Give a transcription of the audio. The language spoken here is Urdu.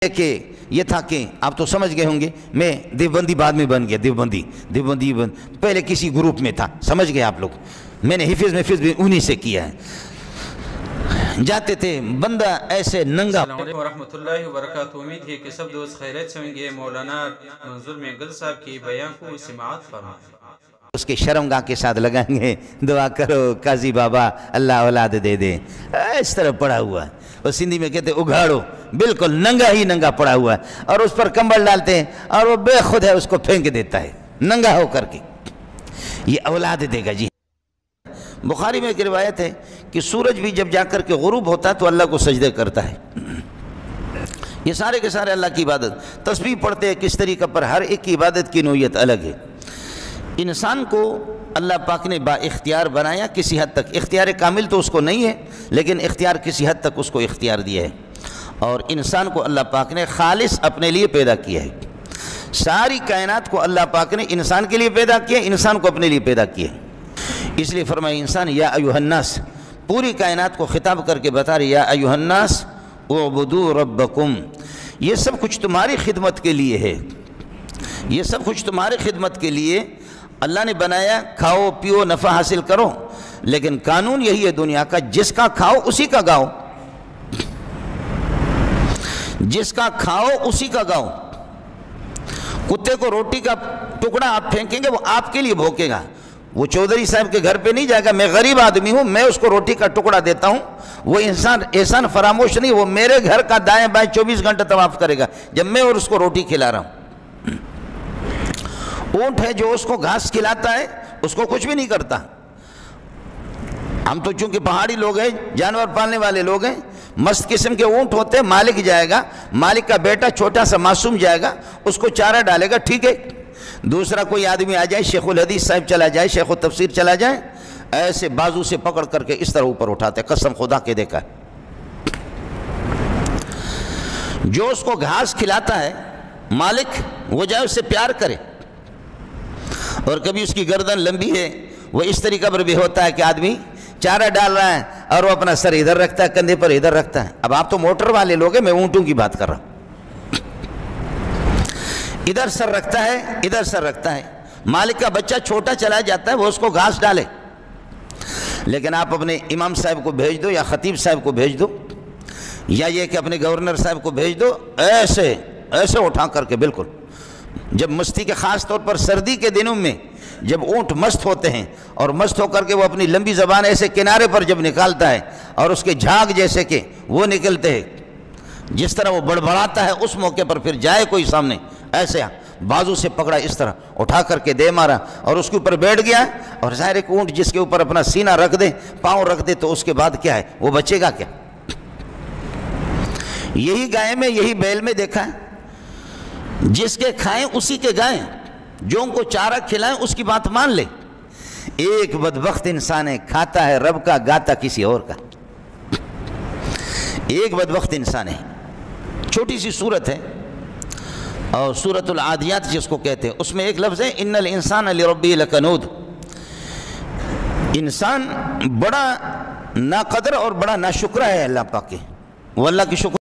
کہ یہ تھا کہ آپ تو سمجھ گئے ہوں گے، میں دیوبندی بعد میں بن گیا، دیوبندی پہلے کسی گروپ میں تھا، سمجھ گئے آپ لوگ، میں نے حفظ بھی انہی سے کیا ہے۔ جاتے تھے بندہ ایسے ننگا۔ السلام علیکم ورحمۃ اللہ وبرکاتہ۔ امید ہے کہ سب دوست خیریت سے ہوں گے۔ مولانا منظور محنگل صاحب کی بیان کو سماعت فرمائیں۔ اس کے شرمگاہ کے ساتھ لگائیں گے، دعا کرو قاضی بابا اللہ اولاد دے دے، اس طرح پڑا ہوا ہے، اور سندھی میں کہتے اگھاڑو، بالکل ننگا ہی ننگا پڑا ہوا ہے، اور اس پر کمبل ڈالتے ہیں اور وہ بے خود ہے اس کو پھینک دیتا ہے ننگا ہو کر کے، یہ اولاد دے گا جی۔ بخاری میں ایک روایت ہے کہ سورج بھی جب جا کر کے غروب ہوتا ہے تو اللہ کو سجدے کرتا ہے۔ یہ سارے کے سارے اللہ کی عبادت، تسبیح پڑھتے ہیں کس طریقہ پر، ہر ایک کی عبادت کی نوعیت الگ ہے۔ انسان کو اللہ پاک نے با اختیار بنایا، کسی حد تک اختیار کامل تو اس کو نہیں ہے، لیکن اختیار کسی حد تک اس کو اختیار دیا ہے، اور انسان کو اللہ پاک نے خالص اپنے لیے پیدا کیا ہے۔ ساری کائنات کو اللہ پاک نے انسان کے لیے پیدا کیا، انسان کو اپنے لیے پیدا کیا ہے۔ اس لیے فرمایا انسان یا ایھا الناس، پوری کائنات کو خطاب کر کے بتا رہے یا ایھا الناس اعبدوا ربکم، یہ سب کچھ تمہاری خدمت کے لیے ہے، یہ سب کچھ تمہاری خدمت کے لیے اللہ نے بنایا، کھاؤ پیو نفع حاصل کرو، لیکن قانون یہی ہے دنیا کا، جس کا کھاؤ اسی کا گاؤ، جس کا کھاؤ اسی کا گاؤ۔ کتے کو روٹی کا ٹکڑا آپ پھینکیں گے وہ آپ کے لیے بھوکے گا، وہ چودھری صاحب کے گھر پہ نہیں جائے گا، میں غریب آدمی ہوں میں اس کو روٹی کا ٹکڑا دیتا ہوں، وہ انسان احسان فراموش نہیں، وہ میرے گھر کا دائیں بائیں 24 گھنٹے طواف کرے گا جب میں اور اس کو روٹی کھلا رہا ہوں۔ اونٹ ہے جو اس کو گھاس کھلاتا ہے، اس کو کچھ بھی نہیں کرتا۔ ہم تو چونکہ پہاڑی لوگ ہیں، جانور پالنے والے لوگ ہیں، مست قسم کے اونٹ ہوتے ہیں، مالک جائے گا، مالک کا بیٹا چھوٹا سا معصوم جائے گا، اس کو چارہ ڈالے گا، ٹھیک ہے۔ دوسرا کوئی آدمی آ جائے، شیخ الحدیث صاحب چلا جائے، شیخ التفسیر چلا جائے، ایسے بازو سے پکڑ کر کے اس طرح اوپر اٹھاتے، قسم خدا کے دیکھا ہے۔ جو اس کو گھاس کھلاتا ہے مالک، وہ جائے اس سے پیار کرے، اور کبھی اس کی گردن لمبی ہے، وہ اس طریقہ پر بھی ہوتا ہے کہ آدمی چارہ ڈال رہا ہے اور وہ اپنا سر ادھر رکھتا ہے، کندھے پر ادھر رکھتا ہے۔ اب آپ تو موٹر والے لوگ ہیں، میں اونٹوں کی بات کر رہا ہوں۔ ادھر سر رکھتا ہے، ادھر سر رکھتا ہے، مالک کا بچہ چھوٹا چلا جاتا ہے، وہ اس کو گھاس ڈالے، لیکن آپ اپنے امام صاحب کو بھیج دو یا خطیب صاحب کو بھیج دو، یا یہ کہ اپنے گورنر صاحب کو بھیج دو، ایسے ایسے اٹھا کر کے، بالکل جب مستی کے، خاص طور پر سردی کے دنوں میں جب اونٹ مست ہوتے ہیں اور مست ہو کر کے وہ اپنی لمبی زبان ایسے کنارے پر جب نکالتا ہے اور اس کے جھاگ جیسے کہ وہ نکلتے ہیں، جس طرح وہ بڑبڑاتا ہے، اس موقع پر پھر جائے کوئی سامنے، ایسے بازو سے پکڑا، اس طرح اٹھا کر کے دے مارا اور اس کے اوپر بیٹھ گیا، اور ظاہر ایک اونٹ جس کے اوپر اپنا سینہ رکھ دے، پاؤں رکھ دے، تو اس کے بعد کیا ہے، وہ بچے گا کیا؟ یہی گائے میں، یہی بیل میں دیکھا ہے، جس کے کھائیں اسی کے گائیں، جو ان کو چارہ کھلائیں اس کی بات مان لے۔ ایک بدبخت انسان ہے، کھاتا ہے رب کا، گاتا کسی اور کا۔ ایک بدبخت انسان ہے، چھوٹی سی سورت ہے، اور سورۃ العادیات جس کو کہتے ہیں، اس میں ایک لفظ ہے ان الانسان لربہ لکنود، انسان بڑا ناقدر اور بڑا ناشکرہ ہے اللہ پاک کے، وہ اللہ کی شکر